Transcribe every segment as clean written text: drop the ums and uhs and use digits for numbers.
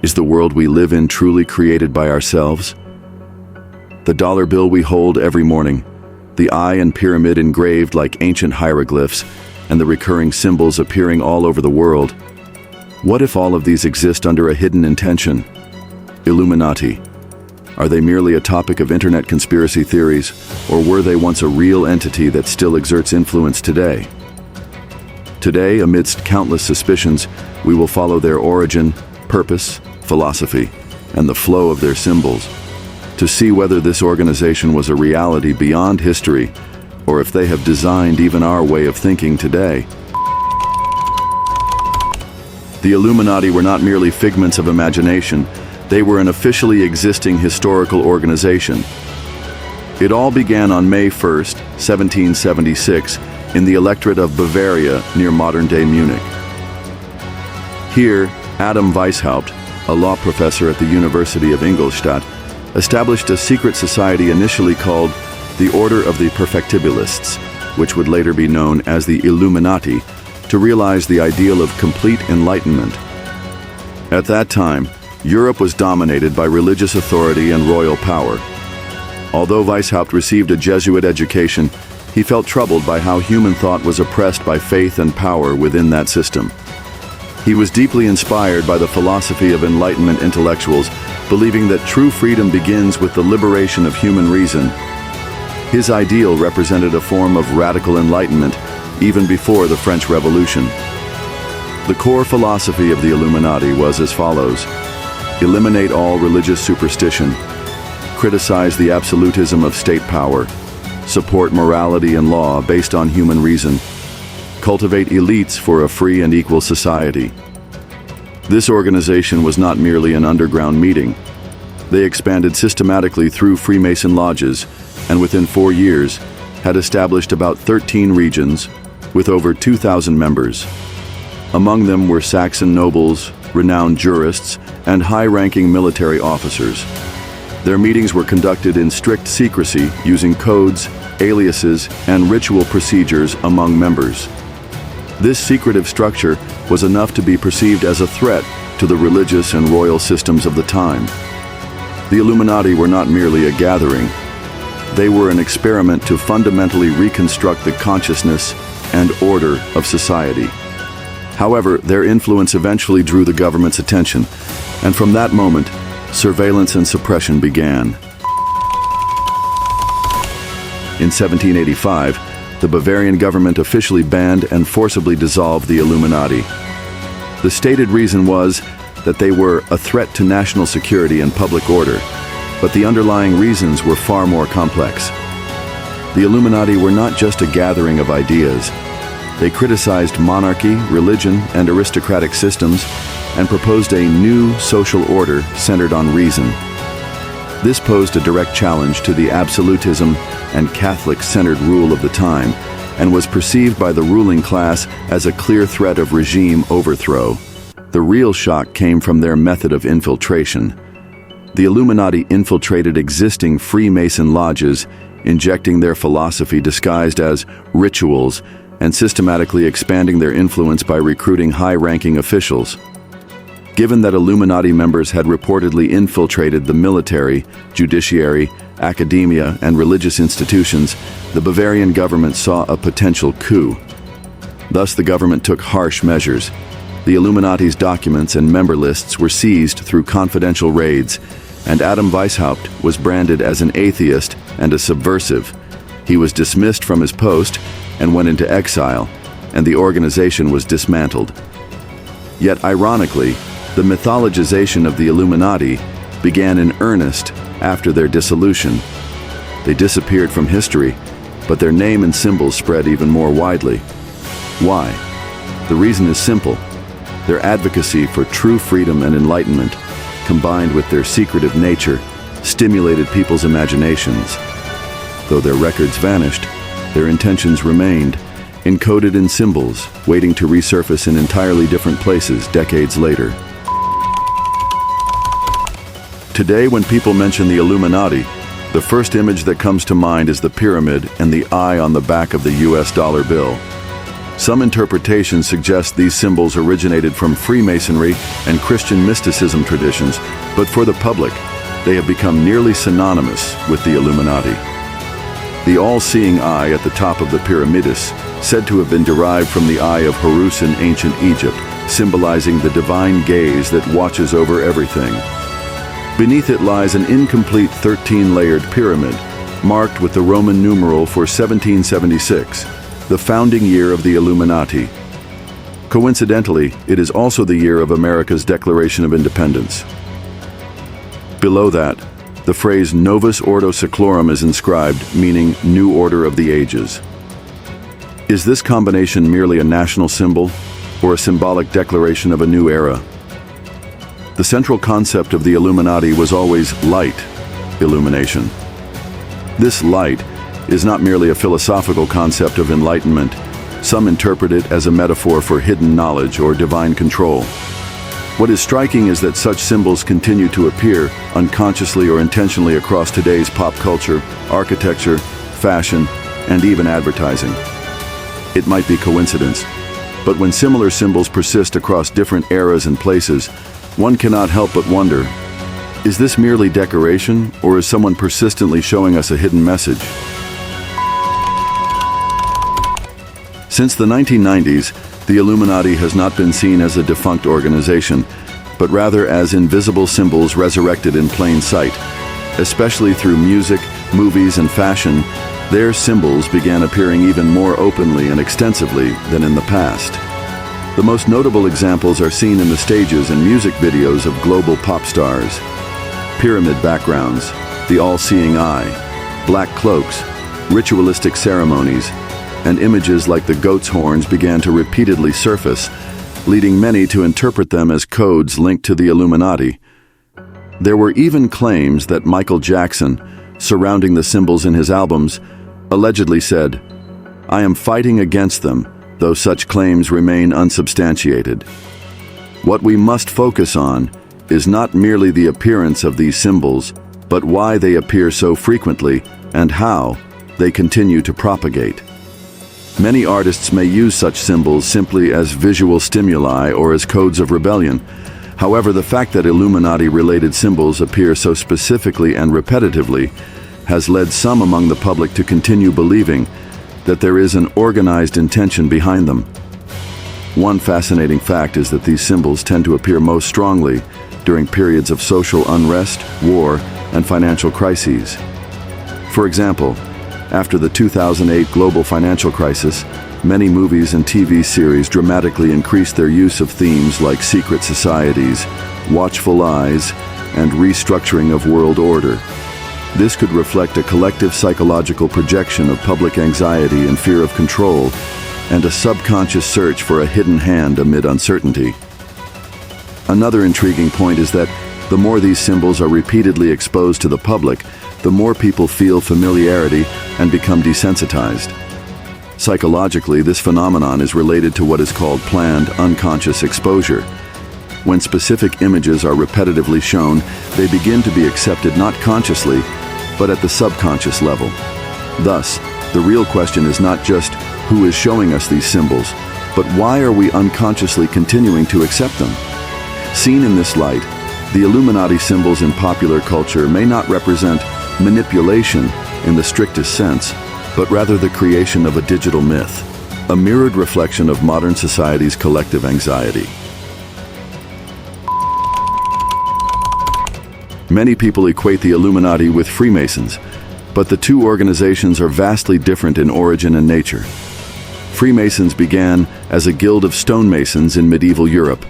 Is the world we live in truly created by ourselves? The dollar bill we hold every morning, the eye and pyramid engraved like ancient hieroglyphs, and the recurring symbols appearing all over the world. What if all of these exist under a hidden intention? Illuminati. Are they merely a topic of internet conspiracy theories, or were they once a real entity that still exerts influence today? Today, amidst countless suspicions, we will follow their origin, purpose, philosophy, and the flow of their symbols, to see whether this organization was a reality beyond history, or if they have designed even our way of thinking today. The Illuminati were not merely figments of imagination. They were an officially existing historical organization. It all began on May 1st, 1776, in the electorate of Bavaria near modern-day Munich. Here, Adam Weishaupt, a law professor at the University of Ingolstadt, established a secret society initially called the Order of the Perfectibilists, which would later be known as the Illuminati, to realize the ideal of complete enlightenment. At that time, Europe was dominated by religious authority and royal power. Although Weishaupt received a Jesuit education, he felt troubled by how human thought was oppressed by faith and power within that system. He was deeply inspired by the philosophy of Enlightenment intellectuals, believing that true freedom begins with the liberation of human reason. His ideal represented a form of radical enlightenment even before the French Revolution. The core philosophy of the Illuminati was as follows: eliminate all religious superstition, criticize the absolutism of state power, support morality and law based on human reason, cultivate elites for a free and equal society. This organization was not merely an underground meeting. They expanded systematically through Freemason lodges, and within 4 years, had established about 13 regions with over 2,000 members. Among them were Saxon nobles, renowned jurists, and high-ranking military officers. Their meetings were conducted in strict secrecy, using codes, aliases, and ritual procedures among members. This secretive structure was enough to be perceived as a threat to the religious and royal systems of the time. The Illuminati were not merely a gathering. They were an experiment to fundamentally reconstruct the consciousness and order of society. However, their influence eventually drew the government's attention, and from that moment, surveillance and suppression began. In 1785, the Bavarian government officially banned and forcibly dissolved the Illuminati. The stated reason was that they were a threat to national security and public order, but the underlying reasons were far more complex. The Illuminati were not just a gathering of ideas. They criticized monarchy, religion, and aristocratic systems, and proposed a new social order centered on reason. This posed a direct challenge to the absolutism and Catholic-centered rule of the time, and was perceived by the ruling class as a clear threat of regime overthrow. The real shock came from their method of infiltration. The Illuminati infiltrated existing Freemason lodges, injecting their philosophy disguised as rituals, and systematically expanding their influence by recruiting high-ranking officials. Given that Illuminati members had reportedly infiltrated the military, judiciary, academia, and religious institutions, the Bavarian government saw a potential coup. Thus, the government took harsh measures. The Illuminati's documents and member lists were seized through confidential raids, and Adam Weishaupt was branded as an atheist and a subversive. He was dismissed from his post and went into exile, and the organization was dismantled. Yet, ironically, the mythologization of the Illuminati began in earnest after their dissolution. They disappeared from history, but their name and symbols spread even more widely. Why? The reason is simple. Their advocacy for true freedom and enlightenment, combined with their secretive nature, stimulated people's imaginations. Though their records vanished, their intentions remained, encoded in symbols, waiting to resurface in entirely different places decades later. Today, when people mention the Illuminati, the first image that comes to mind is the pyramid and the eye on the back of the US dollar bill. Some interpretations suggest these symbols originated from Freemasonry and Christian mysticism traditions, but for the public, they have become nearly synonymous with the Illuminati. The all-seeing eye at the top of the Pyramids, said to have been derived from the eye of Horus in ancient Egypt, symbolizing the divine gaze that watches over everything. Beneath it lies an incomplete 13-layered pyramid, marked with the Roman numeral for 1776, the founding year of the Illuminati. Coincidentally, it is also the year of America's Declaration of Independence. Below that, the phrase Novus Ordo Seclorum is inscribed, meaning New Order of the Ages. Is this combination merely a national symbol, or a symbolic declaration of a new era? The central concept of the Illuminati was always light, illumination. This light is not merely a philosophical concept of enlightenment. Some interpret it as a metaphor for hidden knowledge or divine control. What is striking is that such symbols continue to appear unconsciously or intentionally across today's pop culture, architecture, fashion, and even advertising. It might be coincidence, but when similar symbols persist across different eras and places, one cannot help but wonder, is this merely decoration, or is someone persistently showing us a hidden message? Since the 1990s, the Illuminati has not been seen as a defunct organization, but rather as invisible symbols resurrected in plain sight. Especially through music, movies, and fashion, their symbols began appearing even more openly and extensively than in the past. The most notable examples are seen in the stages and music videos of global pop stars. Pyramid backgrounds, the all-seeing eye, black cloaks, ritualistic ceremonies, and images like the goat's horns began to repeatedly surface, leading many to interpret them as codes linked to the Illuminati. There were even claims that Michael Jackson, surrounding the symbols in his albums, allegedly said, "I am fighting against them," though such claims remain unsubstantiated. What we must focus on is not merely the appearance of these symbols, but why they appear so frequently and how they continue to propagate. Many artists may use such symbols simply as visual stimuli or as codes of rebellion. However, the fact that Illuminati-related symbols appear so specifically and repetitively has led some among the public to continue believing that there is an organized intention behind them. One fascinating fact is that these symbols tend to appear most strongly during periods of social unrest, war, and financial crises. For example, after the 2008 global financial crisis, many movies and TV series dramatically increased their use of themes like secret societies, watchful eyes, and restructuring of world order. This could reflect a collective psychological projection of public anxiety and fear of control, and a subconscious search for a hidden hand amid uncertainty. Another intriguing point is that the more these symbols are repeatedly exposed to the public, the more people feel familiarity and become desensitized. Psychologically, this phenomenon is related to what is called planned unconscious exposure. When specific images are repetitively shown, they begin to be accepted not consciously, but at the subconscious level. Thus, the real question is not just who is showing us these symbols, but why are we unconsciously continuing to accept them? Seen in this light, the Illuminati symbols in popular culture may not represent manipulation in the strictest sense, but rather the creation of a digital myth, a mirrored reflection of modern society's collective anxiety. Many people equate the Illuminati with Freemasons, but the two organizations are vastly different in origin and nature. Freemasons began as a guild of stonemasons in medieval Europe,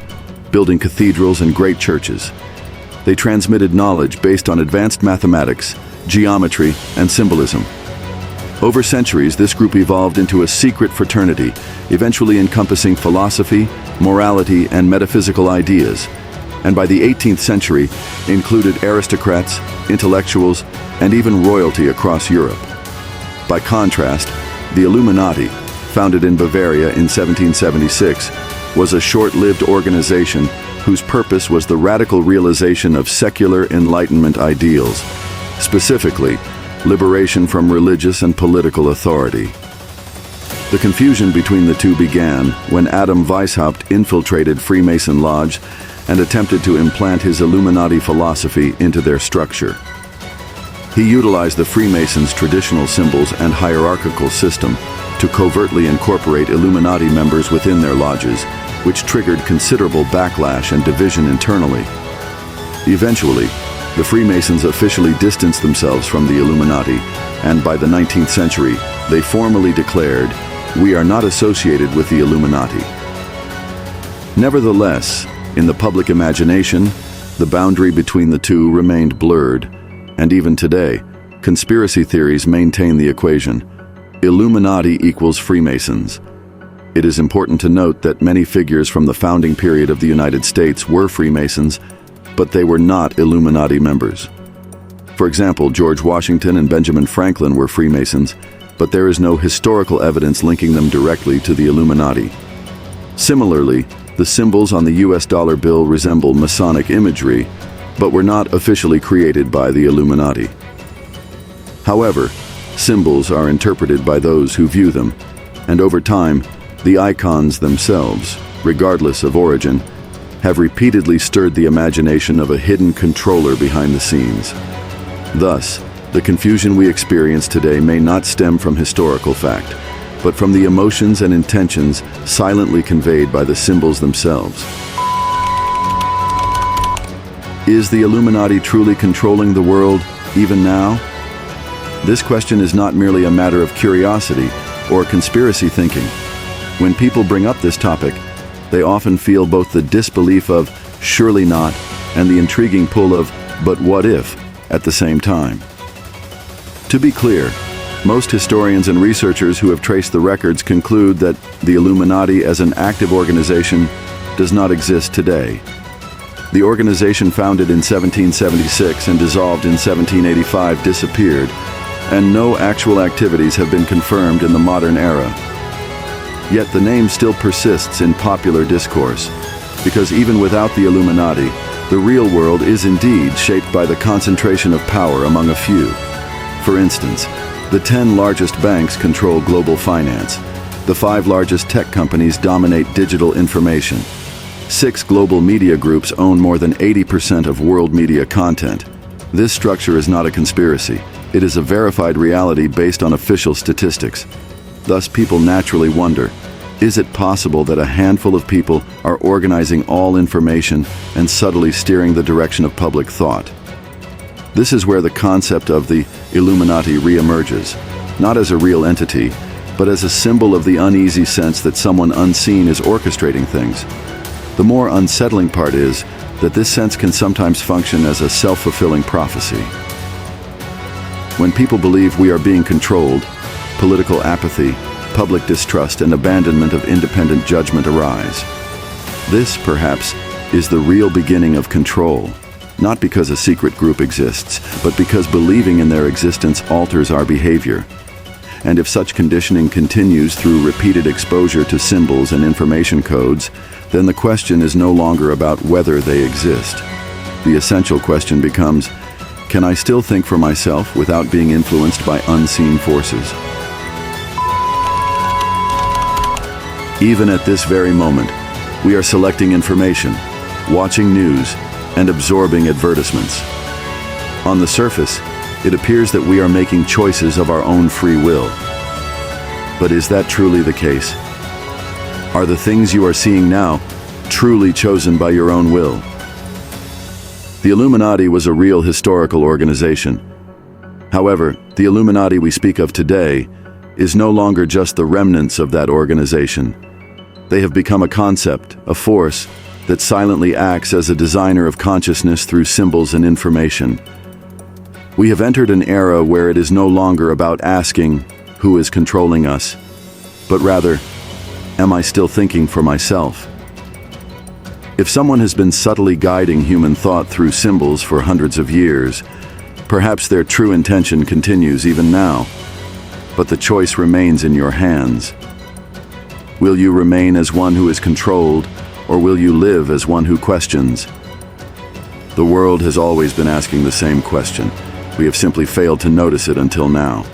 building cathedrals and great churches. They transmitted knowledge based on advanced mathematics, geometry, and symbolism. Over centuries, this group evolved into a secret fraternity, eventually encompassing philosophy, morality, and metaphysical ideas, and by the 18th century included aristocrats, intellectuals, and even royalty across Europe. By contrast, the Illuminati, founded in Bavaria in 1776, was a short-lived organization whose purpose was the radical realization of secular Enlightenment ideals, specifically liberation from religious and political authority. The confusion between the two began when Adam Weishaupt infiltrated Freemason Lodge and attempted to implant his Illuminati philosophy into their structure. He utilized the Freemasons' traditional symbols and hierarchical system to covertly incorporate Illuminati members within their lodges, which triggered considerable backlash and division internally. Eventually, the Freemasons officially distanced themselves from the Illuminati, and by the 19th century, they formally declared, "We are not associated with the Illuminati." Nevertheless, in the public imagination, the boundary between the two remained blurred, and even today, conspiracy theories maintain the equation: Illuminati equals Freemasons. It is important to note that many figures from the founding period of the United States were Freemasons, but they were not Illuminati members. For example, George Washington and Benjamin Franklin were Freemasons, but there is no historical evidence linking them directly to the Illuminati. Similarly, the symbols on the US dollar bill resemble Masonic imagery, but were not officially created by the Illuminati. However, symbols are interpreted by those who view them, and over time, the icons themselves, regardless of origin, have repeatedly stirred the imagination of a hidden controller behind the scenes. Thus, the confusion we experience today may not stem from historical fact, but from the emotions and intentions silently conveyed by the symbols themselves. Is the Illuminati truly controlling the world, even now? This question is not merely a matter of curiosity or conspiracy thinking. When people bring up this topic, they often feel both the disbelief of "surely not" and the intriguing pull of "but what if" at the same time. To be clear, most historians and researchers who have traced the records conclude that the Illuminati as an active organization does not exist today. The organization, founded in 1776 and dissolved in 1785, disappeared, and no actual activities have been confirmed in the modern era. Yet the name still persists in popular discourse, because even without the Illuminati, the real world is indeed shaped by the concentration of power among a few. For instance, the 10 largest banks control global finance. The 5 largest tech companies dominate digital information. 6 global media groups own more than 80% of world media content. This structure is not a conspiracy. It is a verified reality based on official statistics. Thus, people naturally wonder, is it possible that a handful of people are organizing all information and subtly steering the direction of public thought? This is where the concept of the Illuminati reemerges, not as a real entity, but as a symbol of the uneasy sense that someone unseen is orchestrating things. The more unsettling part is that this sense can sometimes function as a self-fulfilling prophecy. When people believe we are being controlled, political apathy, public distrust, and abandonment of independent judgment arise. This, perhaps, is the real beginning of control, not because a secret group exists, but because believing in their existence alters our behavior. And if such conditioning continues through repeated exposure to symbols and information codes, then the question is no longer about whether they exist. The essential question becomes, can I still think for myself without being influenced by unseen forces? Even at this very moment, we are selecting information, watching news, and absorbing advertisements. On the surface, it appears that we are making choices of our own free will. But is that truly the case? Are the things you are seeing now truly chosen by your own will? The Illuminati was a real historical organization. However, the Illuminati we speak of today is no longer just the remnants of that organization. They have become a concept, a force, that silently acts as a designer of consciousness through symbols and information. We have entered an era where it is no longer about asking, who is controlling us, but rather, am I still thinking for myself? If someone has been subtly guiding human thought through symbols for hundreds of years, perhaps their true intention continues even now, but the choice remains in your hands. Will you remain as one who is controlled, or will you live as one who questions? The world has always been asking the same question. We have simply failed to notice it until now.